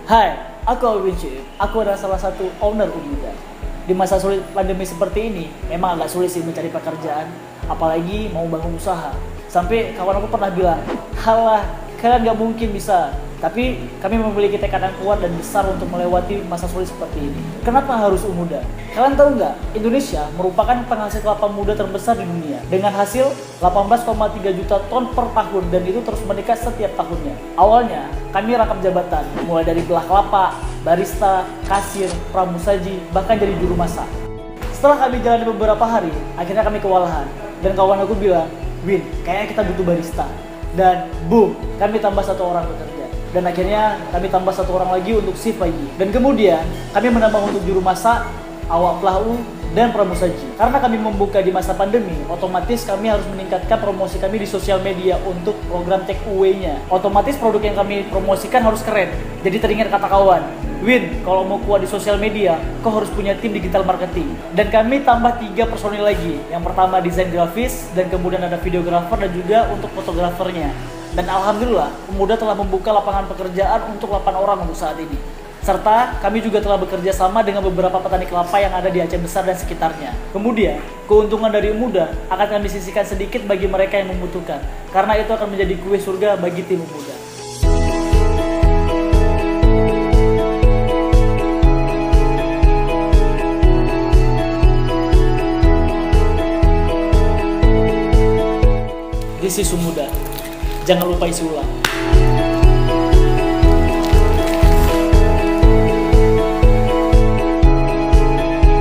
Hai, aku Alvin Syed. Aku adalah salah satu owner Umuda. Di masa sulit pandemi seperti ini, memang agak sulit sih mencari pekerjaan, apalagi mau bangun usaha. Sampai kawan aku pernah bilang, halah, kalian nggak mungkin bisa. Tapi kami memiliki tekad yang kuat dan besar untuk melewati masa sulit seperti ini. Kenapa harus Umuda? Kalian tahu nggak, Indonesia merupakan penghasil kelapa muda terbesar di dunia dengan hasil 18,3 juta ton per tahun dan itu terus meningkat setiap tahunnya. Awalnya, kami rangkap jabatan, mulai dari belah kelapa, barista, kasir, pramusaji, bahkan jadi juru masak. Setelah kami jalani beberapa hari, akhirnya kami kewalahan. Dan kawan aku bilang, Win, kayaknya kita butuh barista. Dan boom, kami tambah satu orang bekerja. Dan akhirnya kami tambah satu orang lagi untuk shift pagi. Dan kemudian kami menambah untuk juru masak, awak perahu, dan pramusaji. Karena kami membuka di masa pandemi, otomatis kami harus meningkatkan promosi kami di sosial media untuk program take away-nya. Otomatis produk yang kami promosikan harus keren. Jadi teringat kata kawan, Win, kalau mau kuat di sosial media, kau harus punya tim digital marketing. Dan kami tambah 3 personil lagi. Yang pertama desain grafis, dan kemudian ada videografer dan juga untuk fotografernya. Dan alhamdulillah, Umuda telah membuka lapangan pekerjaan untuk 8 orang untuk saat ini. Serta kami juga telah bekerja sama dengan beberapa petani kelapa yang ada di Aceh Besar dan sekitarnya. Kemudian, keuntungan dari Umuda akan kami sisihkan sedikit bagi mereka yang membutuhkan. Karena itu akan menjadi kue surga bagi tim Umuda. This is Umuda. Jangan lupa isi ulang.